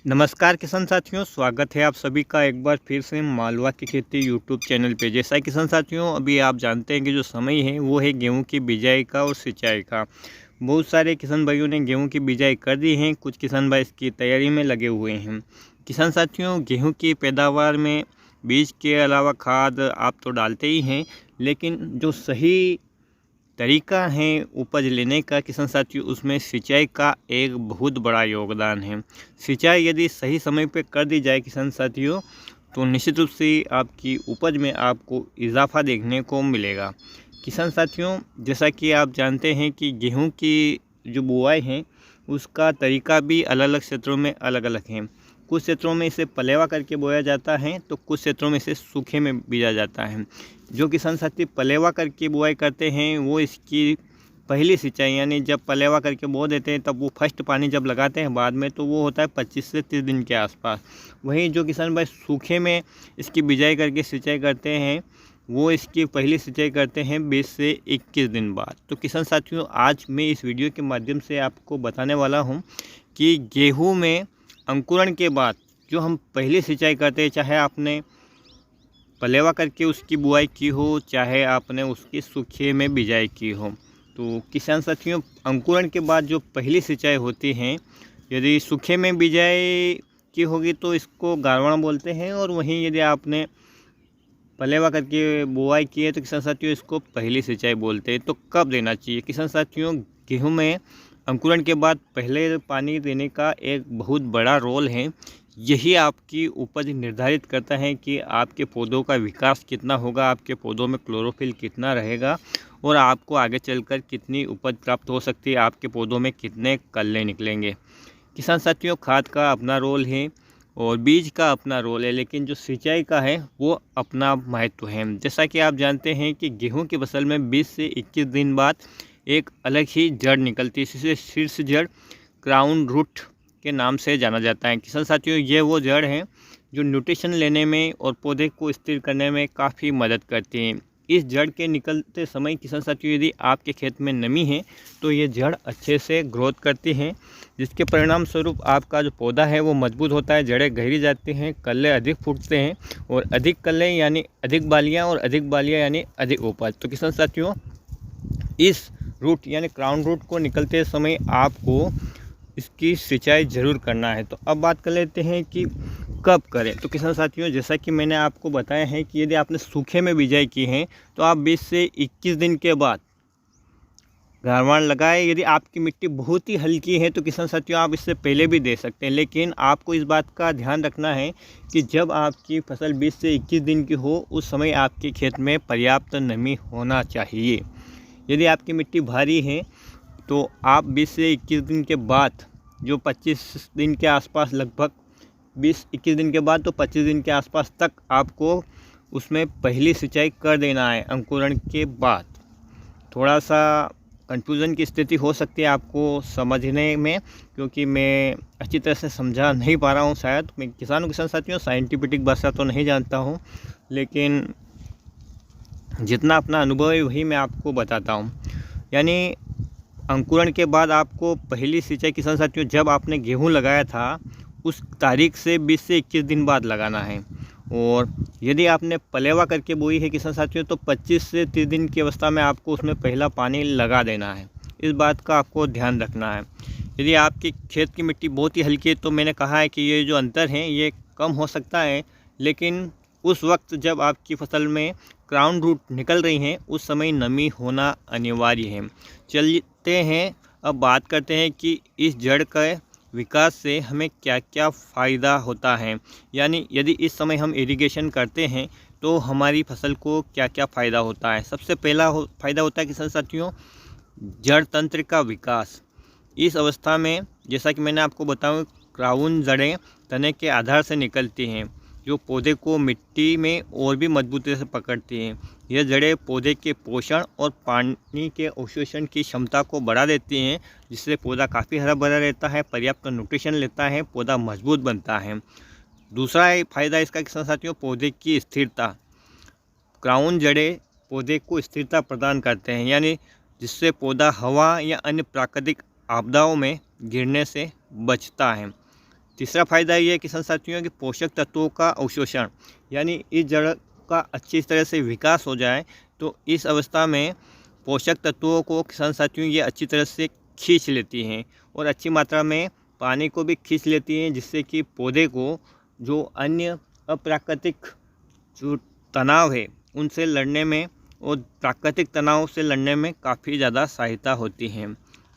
नमस्कार किसान साथियों, स्वागत है आप सभी का एक बार फिर से मालवा की खेती यूट्यूब चैनल पे। जैसा कि किसान साथियों, अभी आप जानते हैं कि जो समय है वो है गेहूं की बिजाई का और सिंचाई का। बहुत सारे किसान भाइयों ने गेहूं की बिजाई कर दी है, कुछ किसान भाई इसकी तैयारी में लगे हुए हैं। किसान साथियों, गेहूँ की पैदावार में बीज के अलावा खाद आप तो डालते ही हैं, लेकिन जो सही तरीका है उपज लेने का किसान साथियों, उसमें सिंचाई का एक बहुत बड़ा योगदान है। सिंचाई यदि सही समय पे कर दी जाए किसान साथियों, तो निश्चित रूप से आपकी उपज में आपको इजाफा देखने को मिलेगा। किसान साथियों, जैसा कि आप जानते हैं कि गेहूं की जो बुआई है उसका तरीका भी अलग अलग क्षेत्रों में अलग अलग है। कुछ क्षेत्रों में इसे पलेवा करके बोया जाता है, तो कुछ क्षेत्रों में इसे सूखे में बीजा जाता है। जो किसान साथी पलेवा करके बुआई करते हैं वो इसकी पहली सिंचाई, यानी जब पलेवा करके बो देते हैं तब वो फर्स्ट पानी जब लगाते हैं बाद में, तो वो होता है 25 से 30 दिन के आसपास। वहीं जो किसान भाई सूखे में इसकी बिजाई करके सिंचाई करते हैं वो इसकी पहली सिंचाई करते हैं 20 से 21 दिन बाद। तो किसान साथियों, आज मैं इस वीडियो के माध्यम से आपको बताने वाला हूँ कि गेहूँ में अंकुरण के बाद जो हम पहली सिंचाई करते हैं, चाहे आपने पलेवा करके उसकी बुआई की हो, चाहे आपने उसकी सूखे में बिजाई की हो, तो किसान साथियों अंकुरण के बाद जो पहली सिंचाई होती है, यदि सूखे में बिजाई की होगी तो इसको गारवाण बोलते हैं, और वहीं यदि आपने पलेवा करके बुआई की है तो किसान साथियों इसको पहली सिंचाई बोलते हैं। तो कब देना चाहिए किसान साथियों? गेहूँ में अंकुरण के बाद पहले पानी देने का एक बहुत बड़ा रोल है। यही आपकी उपज निर्धारित करता है कि आपके पौधों का विकास कितना होगा, आपके पौधों में क्लोरोफिल कितना रहेगा, और आपको आगे चलकर कितनी उपज प्राप्त हो सकती है, आपके पौधों में कितने कल्ले निकलेंगे। किसान साथियों, खाद का अपना रोल है और बीज का अपना रोल है, लेकिन जो सिंचाई का है वो अपना महत्व है। जैसा कि आप जानते हैं कि गेहूं की फसल में 20 से 21 दिन बाद एक अलग ही जड़ निकलती है, जिसे शीर्ष जड़, क्राउन रूट के नाम से जाना जाता है। किसान साथियों, ये वो जड़ हैं जो न्यूट्रिशन लेने में और पौधे को स्थिर करने में काफ़ी मदद करती हैं। इस जड़ के निकलते समय किसान साथियों, यदि आपके खेत में नमी है तो ये जड़ अच्छे से ग्रोथ करती हैं, जिसके परिणाम स्वरूप आपका जो पौधा है वो मजबूत होता है, जड़ें गहरी जाती हैं, कल्ले अधिक फूटते हैं, और अधिक कल्ले यानी अधिक बालियाँ, और अधिक बालियाँ यानी अधिक उपज। तो किसान साथियों, इस रूट यानी क्राउन रूट को निकलते समय आपको इसकी सिंचाई ज़रूर करना है। तो अब बात कर लेते हैं कि कब करें। तो किसान साथियों, जैसा कि मैंने आपको बताया है कि यदि आपने सूखे में बिजाई की है तो आप 20 से 21 दिन के बाद गारवाण लगाएं। यदि आपकी मिट्टी बहुत ही हल्की है तो किसान साथियों आप इससे पहले भी दे सकते हैं, लेकिन आपको इस बात का ध्यान रखना है कि जब आपकी फसल 20 से 21 दिन की हो उस समय आपके खेत में पर्याप्त नमी होना चाहिए। यदि आपकी मिट्टी भारी है तो आप 20 से 21 दिन के बाद, जो 25 दिन के आसपास, लगभग 20-21 दिन के बाद तो 25 दिन के आसपास तक आपको उसमें पहली सिंचाई कर देना है अंकुरण के बाद। थोड़ा सा कन्फ्यूज़न की स्थिति हो सकती है आपको समझने में, क्योंकि मैं अच्छी तरह से समझा नहीं पा रहा हूँ। शायद मैं किसान साथियों साइंटिफिक भाषा तो नहीं जानता हूँ, लेकिन जितना अपना अनुभव है वही मैं आपको बताता हूँ। यानी अंकुरण के बाद आपको पहली सिंचाई किसान साथियों जब आपने गेहूं लगाया था उस तारीख से 20 से 21 दिन बाद लगाना है, और यदि आपने पलेवा करके बोई है किसान साथियों तो 25 से 30 दिन की अवस्था में आपको उसमें पहला पानी लगा देना है। इस बात का आपको ध्यान रखना है। यदि आपकी खेत की मिट्टी बहुत ही हल्की है तो मैंने कहा है कि ये जो अंतर है ये कम हो सकता है, लेकिन उस वक्त जब आपकी फसल में क्राउन रूट निकल रही हैं उस समय नमी होना अनिवार्य है। चलते हैं, अब बात करते हैं कि इस जड़ के विकास से हमें क्या क्या फ़ायदा होता है। यानी यदि इस समय हम इरिगेशन करते हैं तो हमारी फसल को क्या क्या फ़ायदा होता है। सबसे पहला फ़ायदा होता है किसान साथियों, जड़ तंत्र का विकास। इस अवस्था में जैसा कि मैंने आपको बताऊं, क्राउन जड़ें तने के आधार से निकलती हैं जो पौधे को मिट्टी में और भी मजबूती से पकड़ती हैं। यह जड़ें पौधे के पोषण और पानी के अवशोषण की क्षमता को बढ़ा देती हैं, जिससे पौधा काफ़ी हरा भरा रहता है, पर्याप्त न्यूट्रिशन लेता है, पौधा मजबूत बनता है। दूसरा फायदा इसका किसान साथियों, पौधे की स्थिरता। क्राउन जड़ें पौधे को स्थिरता प्रदान करते हैं, यानी जिससे पौधा हवा या अन्य प्राकृतिक आपदाओं में गिरने से बचता है। तीसरा फ़ायदा ये है किसान साथियों कि पोषक तत्वों का अवशोषण, यानी इस जड़ का अच्छी तरह से विकास हो जाए तो इस अवस्था में पोषक तत्वों को किसान साथियों ये अच्छी तरह से खींच लेती हैं और अच्छी मात्रा में पानी को भी खींच लेती हैं, जिससे कि पौधे को जो अन्य अप्राकृतिक जो तनाव है उनसे लड़ने में और प्राकृतिक तनाव से लड़ने में काफ़ी ज़्यादा सहायता होती है।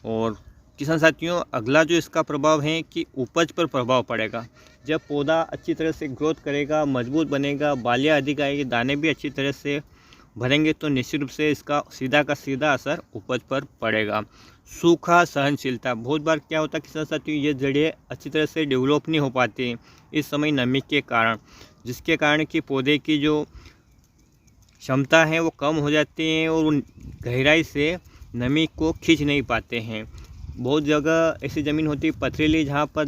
और किसान साथियों अगला जो इसका प्रभाव है कि उपज पर प्रभाव पड़ेगा। जब पौधा अच्छी तरह से ग्रोथ करेगा, मजबूत बनेगा, बालियाँ अधिक आएगी, दाने भी अच्छी तरह से भरेंगे तो निश्चित रूप से इसका सीधा का सीधा असर उपज पर पड़ेगा। सूखा सहनशीलता, बहुत बार क्या होता है किसान साथियों ये जड़ें अच्छी तरह से डेवलप नहीं हो पाती इस समय नमी के कारण, जिसके कारण कि पौधे की जो क्षमता है वो कम हो जाती है और उन गहराई से नमी को खींच नहीं पाते हैं। बहुत जगह ऐसी ज़मीन होती है पथरीली जहाँ पर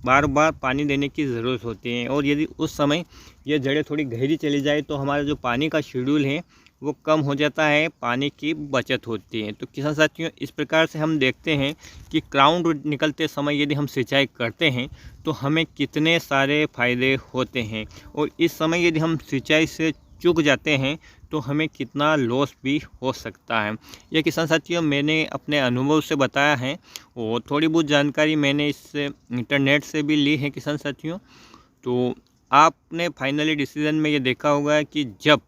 बार बार पानी देने की ज़रूरत होती है और यदि उस समय ये जड़ें थोड़ी गहरी चली जाए तो हमारा जो पानी का शेड्यूल है वो कम हो जाता है, पानी की बचत होती है। तो किसान साथियों इस प्रकार से हम देखते हैं कि क्राउन रूट निकलते समय यदि हम सिंचाई करते हैं तो हमें कितने सारे फ़ायदे होते हैं और इस समय यदि हम सिंचाई से चूक जाते हैं तो हमें कितना लॉस भी हो सकता है। यह किसान साथियों मैंने अपने अनुभव से बताया है और थोड़ी बहुत जानकारी मैंने इससे इंटरनेट से भी ली है किसान साथियों। तो आपने फाइनली डिसीजन में ये देखा होगा कि जब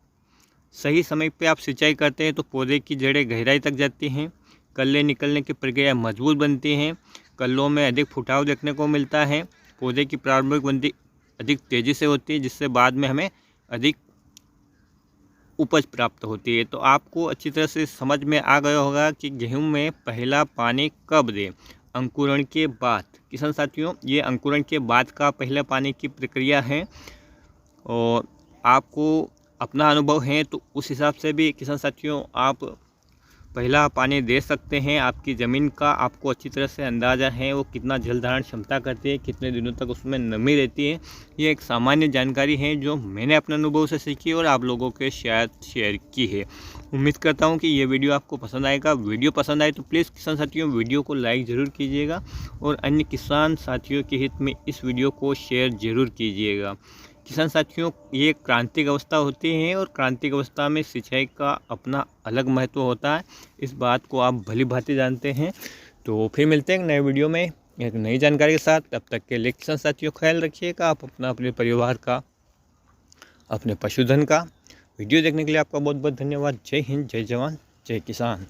सही समय पे आप सिंचाई करते हैं तो पौधे की जड़ें गहराई तक जाती हैं, कल्ले निकलने की प्रक्रिया मजबूत बनती हैं, कल्लों में अधिक फुटाव देखने को मिलता है, पौधे की प्रारंभिक वृद्धि अधिक तेज़ी से होती है, जिससे बाद में हमें अधिक उपज प्राप्त होती है। तो आपको अच्छी तरह से समझ में आ गया होगा कि गेहूं में पहला पानी कब दें। अंकुरण के बाद किसान साथियों ये अंकुरण के बाद का पहला पानी की प्रक्रिया है और आपको अपना अनुभव है तो उस हिसाब से भी किसान साथियों आप पहला पानी दे सकते हैं। आपकी ज़मीन का आपको अच्छी तरह से अंदाज़ा है वो कितना जल धारण क्षमता करती है, कितने दिनों तक उसमें नमी रहती है। ये एक सामान्य जानकारी है जो मैंने अपने अनुभव से सीखी और आप लोगों के शायद शेयर की है। उम्मीद करता हूँ कि ये वीडियो आपको पसंद आएगा। वीडियो पसंद आए तो प्लीज़ किसान साथियों वीडियो को लाइक ज़रूर कीजिएगा और अन्य किसान साथियों के हित में इस वीडियो को शेयर ज़रूर कीजिएगा। किसान साथियों ये क्रांतिक अवस्था होती है और क्रांतिक अवस्था में सिंचाई का अपना अलग महत्व होता है। इस बात को आप भली भांति जानते हैं। तो फिर मिलते हैं एक नए वीडियो में एक नई जानकारी के साथ। तब तक के लिए किसान साथियों ख्याल रखिएगा आप अपना, अपने परिवार का, अपने पशुधन का। वीडियो देखने के लिए आपका बहुत बहुत धन्यवाद। जय हिंद, जय जवान, जय किसान।